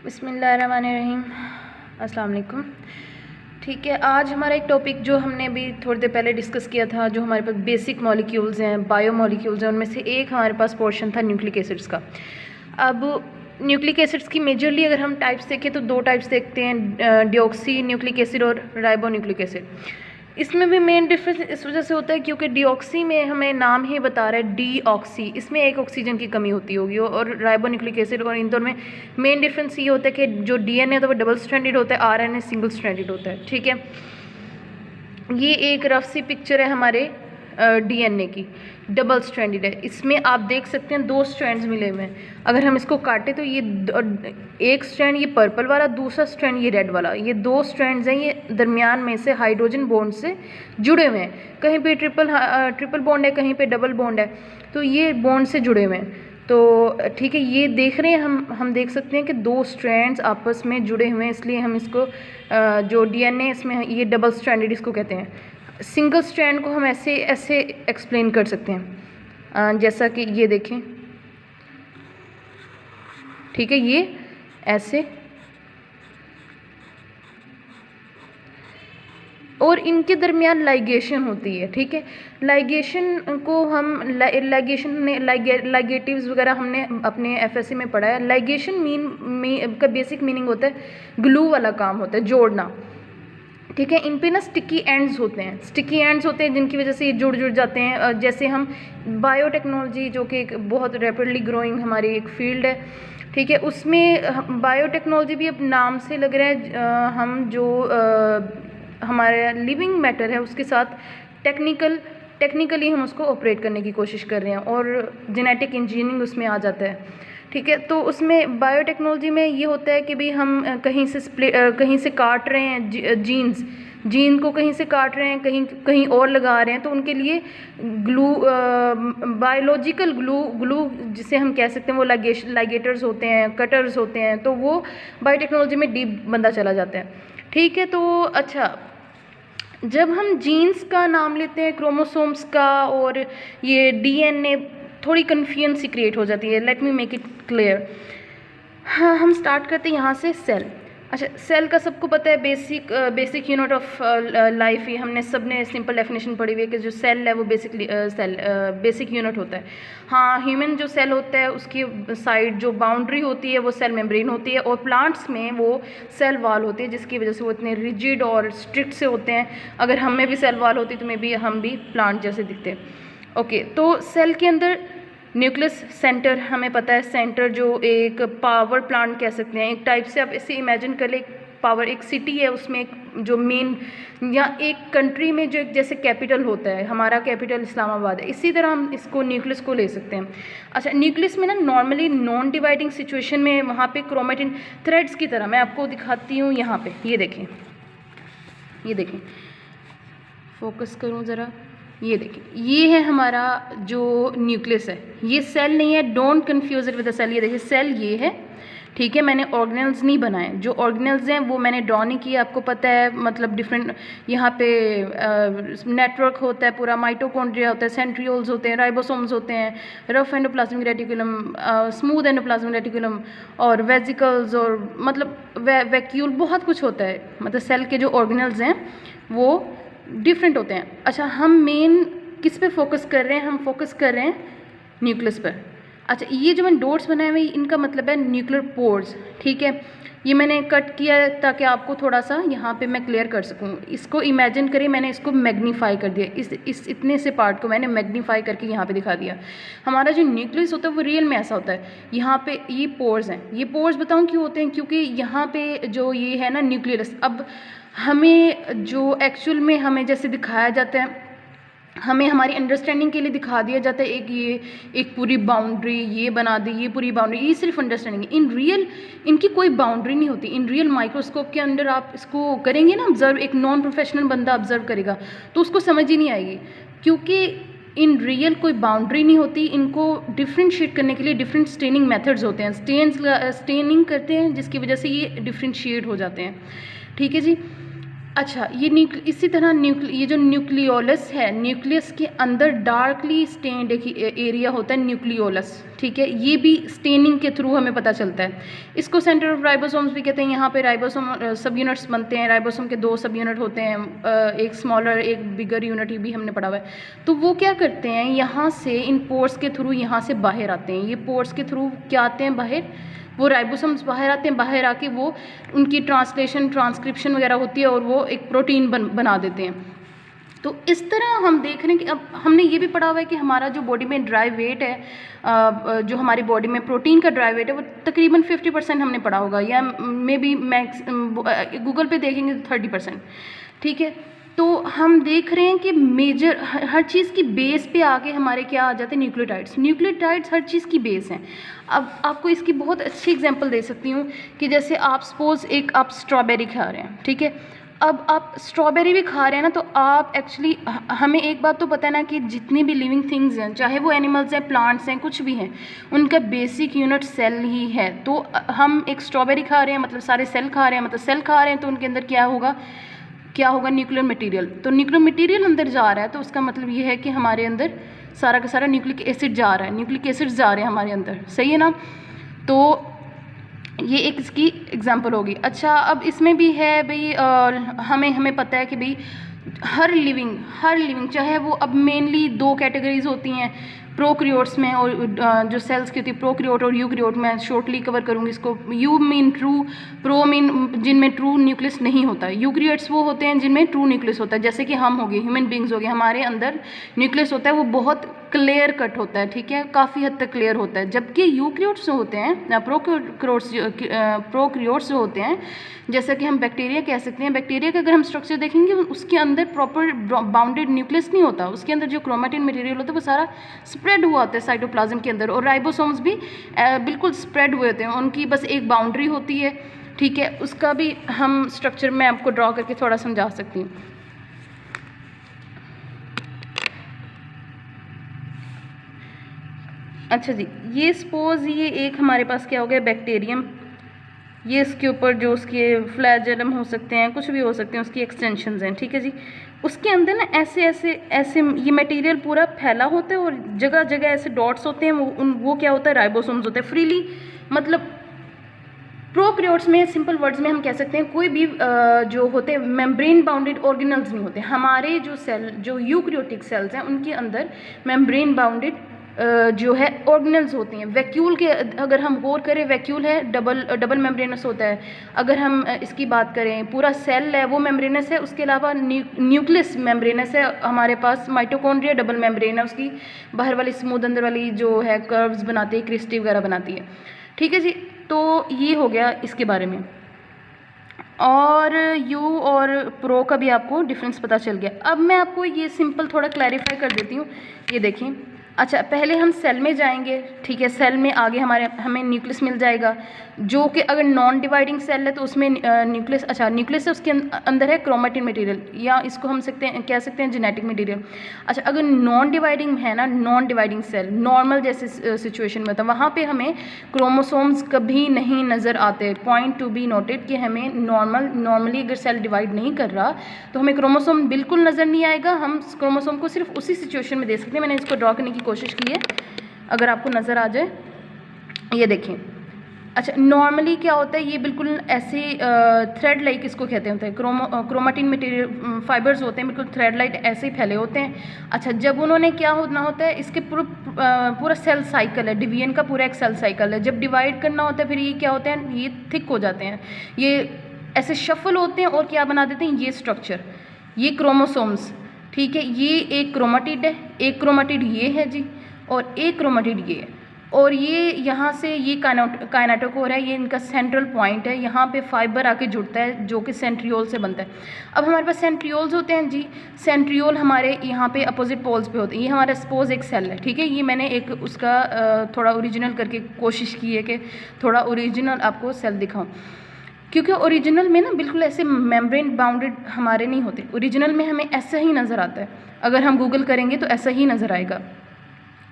बिस्मिल्लाहिर्रहमानिर्रहीम। अस्सलाम वालेकुम। ठीक है, आज हमारा एक टॉपिक जो हमने अभी थोड़ी देर पहले डिस्कस किया था, जो हमारे पास बेसिक मॉलिक्यूल्स हैं, बायो मॉलिक्यूल्स हैं, उनमें से एक हमारे पास पोर्शन था न्यूक्लिक एसिड्स का। अब न्यूक्लिक एसिड्स की मेजरली अगर हम टाइप्स देखें तो दो टाइप्स देखते हैं, डिऑक्सी न्यूक्लिक एसिड और राइबो न्यूक्लिक एसिड। इसमें भी मेन डिफरेंस इस वजह से होता है क्योंकि डीऑक्सी में हमें नाम ही बता रहा है डीऑक्सी, इसमें एक ऑक्सीजन की कमी होती होगी, और राइबोन्यूक्लिक एसिड और इन दोनों में मेन डिफरेंस ये होता है कि जो डीएनए होता है वो डबल स्ट्रैंडेड होता है, आरएनए सिंगल स्ट्रैंडेड होता है। ठीक है, ये एक रफ सी पिक्चर है हमारे डीएनए की, डबल स्ट्रैंडेड है। इसमें आप देख सकते हैं दो स्ट्रैंड्स मिले हुए हैं। अगर हम इसको काटें तो ये एक स्ट्रैंड ये पर्पल वाला, दूसरा स्ट्रैंड ये रेड वाला, ये दो स्ट्रैंड्स हैं, ये दरमियान में से हाइड्रोजन बॉन्ड से जुड़े हुए हैं। कहीं पे ट्रिपल बॉन्ड है, कहीं पे डबल बॉन्ड है, तो ये बॉन्ड से जुड़े हुए हैं। तो ठीक है, ये देख रहे हैं हम देख सकते हैं कि दो स्ट्रैंड्स आपस में जुड़े हुए हैं, इसलिए हम इसको जो डीएनए इसमें ये डबल स्ट्रैंडेड इसको कहते हैं। सिंगल स्ट्रैंड को हम ऐसे ऐसे एक्सप्लेन कर सकते हैं, जैसा कि ये देखें। ठीक है, ये ऐसे, और इनके दरमियान लाइगेशन होती है। ठीक है, लाइगेशन को हम लाइगेटिव्स वगैरह हमने अपने एफएससी में पढ़ा है। लाइगेशन का बेसिक मीनिंग होता है ग्लू वाला काम होता है, जोड़ना। ठीक है, इन पे ना स्टिकी एंड्स होते हैं जिनकी वजह से ये जुड़ जाते हैं। जैसे हम बायोटेक्नोलॉजी, जो कि एक बहुत रैपिडली ग्रोइंग हमारी एक फील्ड है, ठीक है, उसमें बायोटेक्नोलॉजी भी अब नाम से लग रहा है हम जो हमारा लिविंग मैटर है उसके साथ टेक्निकली हम उसको ऑपरेट करने की कोशिश कर रहे हैं, और जेनेटिक इंजीनियरिंग उसमें आ जाता है। ठीक है, तो उसमें बायोटेक्नोलॉजी में ये होता है कि भाई हम कहीं से काट रहे हैं जीन को, कहीं से काट रहे हैं, कहीं और लगा रहे हैं, तो उनके लिए ग्लू, बायोलॉजिकल ग्लू जिसे हम कह सकते हैं, वो लाइगेटर्स होते हैं, कटर्स होते हैं, तो वो बायोटेक्नोलॉजी में डीप बंदा चला जाता है। ठीक है, तो अच्छा, जब हम जीन्स का नाम लेते हैं, क्रोमोसोम्स का और ये डीएनए, थोड़ी कन्फ्यूजन सी क्रिएट हो जाती है। Let me make it clear. हाँ, हम स्टार्ट करते हैं यहाँ से, सेल। अच्छा, सेल का सबको पता है बेसिक यूनिट ऑफ लाइफ ही हमने सबने सिंपल डेफिनेशन पढ़ी हुई है कि जो सेल है वो बेसिक यूनिट होता है। हाँ, ह्यूमन जो सेल होता है उसकी साइड जो बाउंड्री होती है वो सेल मेम्ब्रेन होती है, और प्लांट्स में वो सेल वॉल होती है, जिसकी वजह से वो इतने रिजिड और स्ट्रिक्ट से होते हैं। अगर हम में भी सेल वॉल होती तो हम भी प्लांट जैसे दिखते हैं। ओके, तो सेल के अंदर न्यूक्लियस सेंटर हमें पता है, सेंटर जो एक पावर प्लांट कह सकते हैं, एक टाइप से आप इसे इमेजिन कर ले, एक सिटी है, उसमें एक जो मेन, या एक कंट्री में जो एक जैसे कैपिटल होता है, हमारा कैपिटल इस्लामाबाद है, इसी तरह हम इसको न्यूक्लियस को ले सकते हैं। अच्छा, न्यूक्लियस में ना नॉर्मली नॉन डिवाइडिंग सिचुएशन में वहाँ पे क्रोमेटिन थ्रेड्स की तरह, मैं आपको दिखाती हूँ यहाँ पे, ये देखें, फोकस करूँ ज़रा, ये देखिए, ये है हमारा जो न्यूक्लियस है, ये सेल नहीं है, don't confuse it with the cell. ये देखिए, सेल ये है, ठीक है, मैंने ऑर्गेनल्स नहीं बनाए, जो ऑर्गेनल्स हैं वो मैंने ड्रॉ नहीं किया, आपको पता है, मतलब डिफरेंट यहाँ पे नेटवर्क होता है पूरा, माइटोकॉन्ड्रिया होता है, सेंट्रियोल्स होते हैं, राइबोसोम्स होते हैं, rough endoplasmic reticulum, smooth endoplasmic reticulum, और वेजिकल्स, और मतलब वैक्यूल, बहुत कुछ होता है। मतलब सेल के जो ऑर्गेनल्स हैं वो डिफरेंट होते हैं। अच्छा, हम मेन किस पे फोकस कर रहे हैं? हम फोकस कर रहे हैं न्यूक्लियस पर। अच्छा, ये जो मैंने डॉट्स बनाए हुए इनका मतलब है न्यूक्लियर पोर्स। ठीक है, ये मैंने कट किया है ताकि आपको थोड़ा सा यहाँ पे मैं क्लियर कर सकूँ। इसको इमेजिन करिए, मैंने इसको मैग्नीफाई कर दिया, इस इतने से पार्ट को मैंने मैग्नीफाई करके यहाँ पे दिखा दिया। हमारा जो न्यूक्लियस होता है वो रियल में ऐसा होता है। यहाँ पे ये पोर्स हैं, ये पोर्स बताऊँ क्यों होते हैं? क्योंकि यहाँ पे जो ये है ना न्यूक्लियस, अब हमें जो एक्चुअल में हमें जैसे दिखाया जाता है, हमें हमारी अंडरस्टैंडिंग के लिए दिखा दिया जाता है एक पूरी बाउंड्री ये बना दी, ये पूरी बाउंड्री, ये सिर्फ अंडरस्टैंडिंग है। इन रियल इनकी कोई बाउंड्री नहीं होती। इन रियल माइक्रोस्कोप के अंदर आप इसको करेंगे ना ऑब्जर्व, एक नॉन प्रोफेशनल बंदा ऑब्जर्व करेगा तो उसको समझ ही नहीं आएगी, क्योंकि इन रियल कोई बाउंड्री नहीं होती। इनको डिफ्रेंशिएट करने के लिए डिफरेंट स्टेनिंग मेथड्स होते हैं, स्टेनिंग करते हैं, जिसकी वजह से ये डिफ्रेंशिएट हो जाते हैं। ठीक है जी। अच्छा, ये इसी तरह ये जो न्यूक्लियोलस है, न्यूक्लियस के अंदर डार्कली स्टेन्ड एक एरिया होता है न्यूक्लियोलस, ठीक है। ये भी स्टेनिंग के थ्रू हमें पता चलता है। इसको सेंटर ऑफ राइबोसोम्स भी कहते हैं। यहाँ पे राइबोसोम सब यूनिट्स बनते हैं। राइबोसोम के 2 सब यूनिट होते हैं, एक स्मॉलर एक बिगर यूनिट, ये भी हमने पढ़ा हुआ है। तो वो क्या करते हैं, यहाँ से इन पोर्स के थ्रू यहाँ से बाहर आते हैं। ये पोर्स के थ्रू क्या आते हैं बाहर, वो राइबोसोम्स बाहर आते हैं। बाहर आके वो उनकी ट्रांसलेशन ट्रांसक्रिप्शन वगैरह होती है और वो एक प्रोटीन बना देते हैं। तो इस तरह हम देख रहे हैं कि अब हमने ये भी पढ़ा हुआ है कि हमारा जो बॉडी में ड्राई वेट है, जो हमारी बॉडी में प्रोटीन का ड्राई वेट है, वो तकरीबन 50% हमने पढ़ा होगा, या मे बी मैक्स गूगल पे देखेंगे तो 30%, ठीक है। तो हम देख रहे हैं कि मेजर हर चीज़ की बेस पे आके हमारे क्या आ जाते हैं, न्यूक्लियोटाइड्स। न्यूक्लियोटाइड्स हर चीज़ की बेस हैं। अब आपको इसकी बहुत अच्छी एग्जांपल दे सकती हूँ कि जैसे आप सपोज़ आप स्ट्रॉबेरी खा रहे हैं, ठीक है। अब आप स्ट्रॉबेरी भी खा रहे हैं ना, तो आप एक्चुअली हमें एक बात तो पता है ना कि जितनी भी लिविंग थिंग्स हैं, चाहे वो एनिमल्स हैं, प्लांट्स हैं, कुछ भी हैं, उनका बेसिक यूनिट सेल ही है। तो हम एक स्ट्रॉबेरी खा रहे हैं मतलब सारे सेल खा रहे हैं, मतलब सेल खा रहे हैं, तो उनके अंदर क्या होगा न्यूक्लियर मटेरियल। तो न्यूक्लियर मटेरियल अंदर जा रहा है, तो उसका मतलब ये है कि हमारे अंदर सारा का सारा न्यूक्लिक एसिड जा रहा है, न्यूक्लिक एसिड्स जा रहे हैं हमारे अंदर, सही है ना। तो ये एक इसकी एग्जांपल होगी। अच्छा, अब इसमें भी है भाई, हमें पता है कि भाई हर लिविंग चाहे वो, अब मेनली 2 कैटेगरीज होती हैं प्रोक्रियोट्स में, और जो सेल्स की होती है प्रोक्रियोट और यूक्रियोट। मैं शॉर्टली कवर करूँगी इसको। You mean true, pro mean जिनमें ट्रू न्यूक्लियस नहीं होता है। यूक्रियोट्स वो होते हैं जिनमें ट्रू न्यूक्लियस होता है, जैसे कि हम हो गए, ह्यूमन बींग्स हो गए, हमारे अंदर न्यूक्लियस होता है, वो बहुत क्लियर कट होता है, ठीक है, काफ़ी हद तक क्लियर होता है। जबकि यूक्रियोट्स जो होते हैं, प्रोक्रियोट्स जो होते हैं, जैसा कि हम बैक्टीरिया कह सकते हैं, बैक्टीरिया का अगर हम स्ट्रक्चर देखेंगे, उसके अंदर प्रॉपर बाउंडेड न्यूक्लियस नहीं होता, उसके अंदर जो क्रोमेटिन मटेरियल होता है वो सारा स्प्रेड हुआ होता है साइटोप्लाज्म के अंदर। और राइबोसोम्स भी बिल्कुल स्प्रेड हुए होते हैं, उनकी बस एक बाउंड्री होती है, ठीक है। उसका भी हम स्ट्रक्चर मैं आपको ड्रॉ करके थोड़ा समझा सकती हूँ। अच्छा जी, ये सपोज ये एक हमारे पास क्या हो गया, बैक्टीरियम। ये इसके ऊपर जो उसके फ्लैजेलम हो सकते हैं, कुछ भी हो सकते हैं, उसकी एक्सटेंशंस हैं, ठीक है जी। उसके अंदर ना ऐसे ये मटेरियल पूरा फैला होता है, और जगह जगह ऐसे डॉट्स होते हैं, वो क्या होता है, राइबोसोम्स होते हैं फ्रीली। मतलब प्रोक्रियोट्स में सिंपल वर्ड्स में हम कह सकते हैं कोई भी जो होते हैं मेम्ब्रेन बाउंडेड ऑर्गेनल्स नहीं होते। हमारे जो सेल, जो यूक्रियोटिक सेल्स हैं, उनके अंदर मेम्ब्रेन बाउंडेड जो है ऑर्गेनल्स होती हैं। वैक्यूल के अगर हम गौर करें, वैक्यूल है डबल मेम्ब्रेनस होता है। अगर हम इसकी बात करें, पूरा सेल है वो मेम्ब्रेनस है, उसके अलावा न्यूक्लियस मेम्ब्रेनस है। हमारे पास माइटोकॉन्ड्रिया डबल मेम्ब्रेन है, उसकी बाहर वाली स्मूथ अंदर वाली जो है कर्व्स बनाती है, क्रिस्टी वगैरह बनाती है, ठीक है जी। तो ये हो गया इसके बारे में, और यू और प्रो का भी आपको डिफरेंस पता चल गया। अब मैं आपको ये सिंपल थोड़ा क्लैरिफाई कर देती हूँ। ये देखिए, अच्छा पहले हम सेल में जाएंगे, ठीक है। सेल में आगे हमें न्यूक्लियस मिल जाएगा, जो कि अगर नॉन डिवाइडिंग सेल है तो उसमें न्यूक्लियस, अच्छा न्यूक्लियस है, उसके अंदर है क्रोमेटिन मटेरियल, या इसको हम कह सकते हैं जेनेटिक मटेरियल। अच्छा, अगर नॉन डिवाइडिंग है ना, नॉन डिवाइडिंग सेल नॉर्मल जैसे सिचुएशन में होता है, वहाँ पे हमें क्रोमोसोम्स कभी नहीं नज़र आते। पॉइंट टू बी नोटेड कि हमें नॉर्मली अगर सेल डिवाइड नहीं कर रहा तो हमें क्रोमोसोम बिल्कुल नज़र नहीं आएगा। हम क्रोमोसोम को सिर्फ उसी सिचुएशन में दे सकते हैं। मैंने इसको ड्रॉ करने की कोशिश की है, अगर आपको नज़र आ जाए, ये देखें। अच्छा, नॉर्मली क्या होता है, ये बिल्कुल ऐसे थ्रेड लाइक इसको कहते होते हैं, क्रोमेटिन मटेरियल फाइबर्स होते हैं, बिल्कुल थ्रेड लाइक ऐसे ही फैले होते हैं। अच्छा, जब उन्होंने क्या होना होता है, इसके पूरा सेल साइकिल है, डिवीजन का पूरा एक सेल साइकिल है। जब डिवाइड करना होता है फिर ये क्या होते हैं, ये थिक हो जाते हैं, ये ऐसे शफल होते हैं, और क्या बना देते हैं, ये स्ट्रक्चर, ये क्रोमोसोम्स, ठीक है। ये एक क्रोमेटिड है, एक क्रोमेटिड ये है जी, और एक क्रोमेटिड ये है, और ये यहाँ से ये काइनेटोकोर है, ये इनका सेंट्रल पॉइंट है। यहाँ पे फाइबर आके जुड़ता है जो कि सेंट्रियोल से बनता है। अब हमारे पास सेंट्रियोल्स होते हैं जी, सेंट्रियोल हमारे यहाँ पे अपोजिट पोल्स पे होते हैं। ये हमारा सपोज एक सेल है, ठीक है। ये मैंने एक उसका थोड़ा ओरिजिनल करके कोशिश की है कि थोड़ा ओरिजिनल आपको सेल दिखाऊँ, क्योंकि ओरिजिनल में ना बिल्कुल ऐसे मेम्ब्रेन बाउंडेड हमारे नहीं होते। ओरिजिनल में हमें ऐसा ही नज़र आता है, अगर हम गूगल करेंगे तो ऐसा ही नज़र आएगा।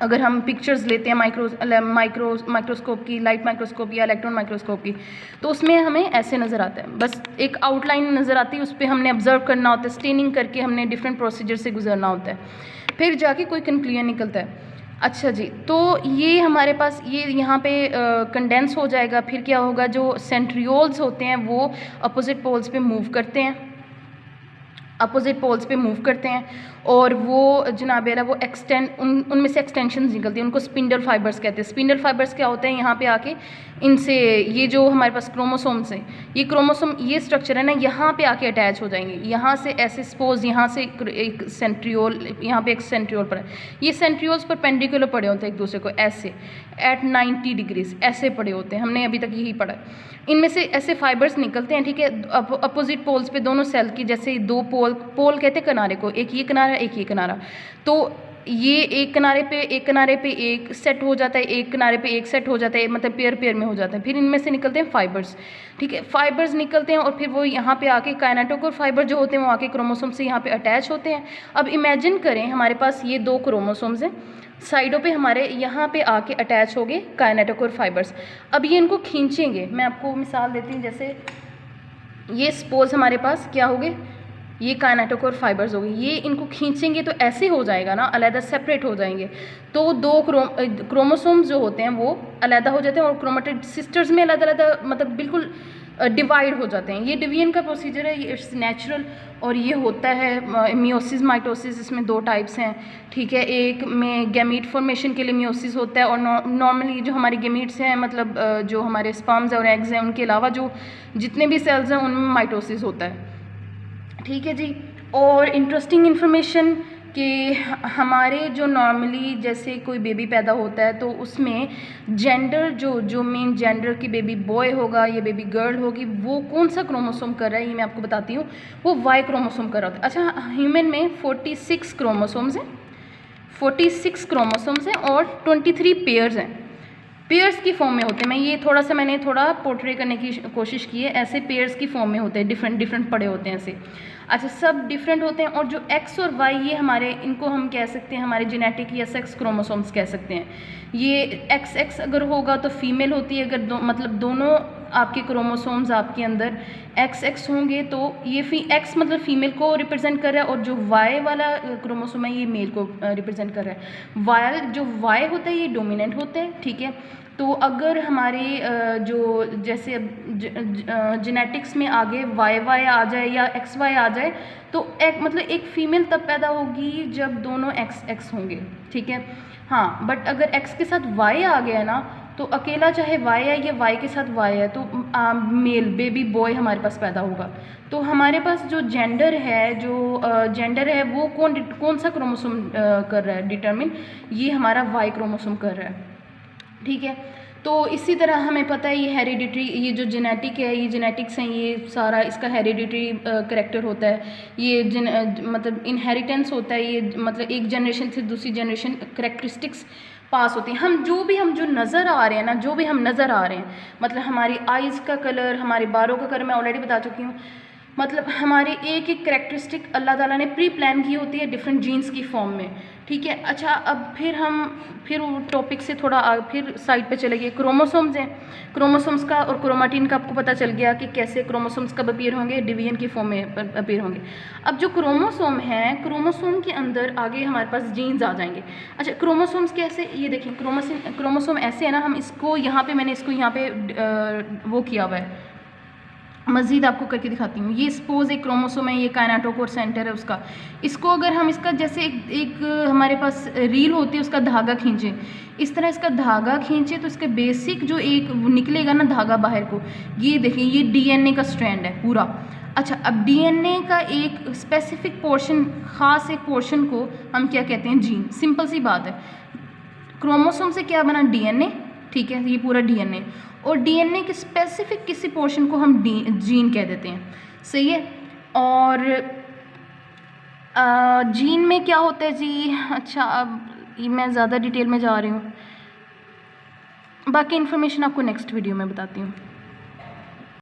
अगर हम पिक्चर्स लेते हैं माइक्रोस्कोप की, लाइट माइक्रोस्कोप या इलेक्ट्रॉन माइक्रोस्कोप की, तो उसमें हमें ऐसे नज़र आता है, बस एक आउटलाइन नज़र आती है, उस पर हमने ऑब्जर्व करना होता है, स्टेनिंग करके हमने डिफरेंट प्रोसीजर से गुजरना होता है, फिर जाके कोई कंक्लूजन निकलता है। अच्छा जी, तो ये हमारे पास ये यहाँ पे कंडेंस हो जाएगा, फिर क्या होगा, जो सेंट्रियोल्स होते हैं वो अपोजिट पोल्स पे मूव करते हैं, अपोजिट पोल्स पे मूव करते हैं, और वो जनाब अला वो उनमें से एक्सटेंशंस निकलती हैं, उनको स्पिंडल फाइबर्स कहते हैं। स्पिंडल फाइबर्स क्या होते हैं, यहाँ पे आके इनसे ये जो हमारे पास क्रोमोसोम्स हैं, ये क्रोमोसोम ये स्ट्रक्चर है ना, यहाँ पे आके अटैच हो जाएंगे, यहाँ से ऐसे सपोज यहाँ से एक सेंट्रियोल, यहाँ पे एक सेंट्रियोल पड़ा है, ये सेंट्रियोल्स परपेंडिकुलर पड़े होते हैं एक दूसरे को, ऐसे एट 90 डिग्रीज ऐसे पड़े होते हैं, हमने अभी तक यही पढ़ा है। इनमें से ऐसे फाइबर्स निकलते हैं, ठीक है, अपोजिट पोल्स पे दोनों सेल की, जैसे दो पोल कहते हैं किनारे को, एक ये किनारा एक ये किनारा, तो ये एक किनारे पे एक सेट हो जाता है, एक किनारे पे एक सेट हो जाता है, मतलब पेयर में हो जाता है, फिर इनमें से निकलते हैं फाइबर्स, ठीक है, फाइबर्स निकलते हैं और फिर वो यहाँ पे आके काइनेटोकोर फाइबर जो होते हैं वो आके क्रोमोसोम से यहाँ पे अटैच होते हैं। अब इमेजिन करें हमारे पास ये दो क्रोमोसोम्स हैं, साइडों पे हमारे यहाँ पे आके अटैच हो गए काइनेटोकोर फाइबर्स। अब ये इनको खींचेंगे, मैं आपको मिसाल देती हूँ, जैसे ये सपोज हमारे पास क्या हो गए, ये काइनेटोकोर फाइबर्स हो गए, ये इनको खींचेंगे तो ऐसे हो जाएगा ना, अलग सेपरेट हो जाएंगे, तो दो क्रोमोसोम्स जो होते हैं वो अलग हो जाते हैं, और क्रोमेटिड सिस्टर्स में अलग मतलब बिल्कुल डिवाइड हो जाते हैं। ये डिवीजन का प्रोसीजर है, ये इट्स नेचुरल, और ये होता है मियोसिस माइटोसिस, इसमें दो टाइप्स हैं, ठीक है, एक में गैमीट फॉर्मेशन के लिए मियोसिस होता है, और नॉर्मली जो हमारे गैमीट्स हैं, मतलब जो हमारे स्पर्म्स और एग्स हैं, उनके अलावा जो जितने भी सेल्स हैं उनमें माइटोसिस होता है, ठीक है जी। और इंटरेस्टिंग इन्फॉर्मेशन कि हमारे जो नॉर्मली जैसे कोई बेबी पैदा होता है तो उसमें जेंडर जो मेन जेंडर की बेबी बॉय होगा या बेबी गर्ल होगी, वो कौन सा क्रोमोसोम कर रहा है, ये मैं आपको बताती हूँ, वो वाई क्रोमोसोम कर रहा होता है। अच्छा, ह्यूमन में 46 क्रोमोसोम्स हैं, 46 क्रोमोसोम्स हैं और 23 पेयर्स हैं, पेयर्स की फॉर्म में होते हैं। मैंने थोड़ा पोर्ट्रे करने की कोशिश की है, ऐसे पेयर्स की फॉर्म में होते हैं, डिफरेंट पड़े होते हैं ऐसे। अच्छा, सब डिफरेंट होते हैं, और जो एक्स और वाई ये हमारे, इनको हम कह सकते हैं हमारे जेनेटिक या सेक्स क्रोमोसोम्स कह सकते हैं। ये एक्स अगर होगा तो फीमेल होती है, अगर मतलब दोनों आपके क्रोमोसोम्स आपके अंदर एक्स होंगे तो ये एक्स मतलब फीमेल को रिप्रेजेंट कर रहा है, और जो वाई वाला क्रोमोसोम है ये मेल को रिप्रेजेंट कर रहा है। जो वाई होता है ये डोमिनेंट होता है, ठीक है। तो अगर हमारे जो जैसे जेनेटिक्स में आगे वाई आ जाए या XY आ जाए, तो मतलब एक फ़ीमेल तब पैदा होगी जब दोनों एक्स होंगे, ठीक है। हाँ, बट अगर एक्स के साथ वाई आ गया ना, तो अकेला चाहे वाई है या वाई के साथ वाई है, तो मेल बेबी बॉय हमारे पास पैदा होगा। तो हमारे पास जो जेंडर है वो कौन सा क्रोमोसोम कर रहा है डिटरमिन, ये हमारा वाई क्रोमोसोम कर रहा है, ठीक है। तो इसी तरह हमें पता है ये हेरिडिटरी, ये जो जेनेटिक है, ये जेनेटिक्स हैं, ये सारा इसका हेरिडिटरी करैक्टर होता है, ये मतलब इनहेरिटेंस होता है, ये मतलब एक जनरेशन से दूसरी जनरेशन करैक्टरिस्टिक्स पास होती हैं। हम जो नज़र आ रहे हैं ना, जो भी हम नज़र आ रहे हैं, मतलब हमारी आइज़ का कलर, हमारे बालों का कलर मैं ऑलरेडी बता चुकी हूँ, मतलब हमारे एक करैक्टरिस्टिक अल्लाह ताला ने प्री प्लान की होती है डिफरेंट जीन्स की फॉर्म में, ठीक है। अच्छा, अब फिर टॉपिक से थोड़ा फिर साइड पे चले गए। क्रोमोसोम्स हैं, क्रोमोसोम्स का और क्रोमाटिन का आपको पता चल गया कि कैसे क्रोमोसोम्स कब अपीयर होंगे, डिवीजन की फॉर्म में अपीयर होंगे। अब जो क्रोमोसोम है, क्रोमोसोम के अंदर आगे हमारे पास जीन्स आ जाएंगे। अच्छा, क्रोमोसोम्स कैसे, ये देखिए क्रोमोसोम ऐसे है ना, हम इसको यहाँ पे मैंने इसको यहाँ पे वो किया हुआ है, मज़ीद आपको करके दिखाती हूँ। ये सपोज एक क्रोमोसोम है, ये काइनेटोकोर सेंटर है उसका, इसको अगर हम इसका जैसे एक हमारे पास रील होती है उसका धागा खींचे, इस तरह इसका धागा खींचे तो इसका बेसिक जो एक निकलेगा ना धागा बाहर को, ये देखिए ये DNA का स्ट्रैंड है पूरा। अच्छा, अब DNA का एक स्पेसिफिक पोर्शन, ख़ास एक पोर्शन को हम क्या कहते हैं, जीन। सिंपल सी बात है, क्रोमोसोम से क्या बना, DNA, ठीक है, ये पूरा DNA, और DNA के स्पेसिफिक किसी पोर्शन को हम जीन कह देते हैं, सही है। और जीन में क्या होता है जी, अच्छा अब मैं ज़्यादा डिटेल में जा रही हूँ, बाकी इन्फॉर्मेशन आपको नेक्स्ट वीडियो में बताती हूँ।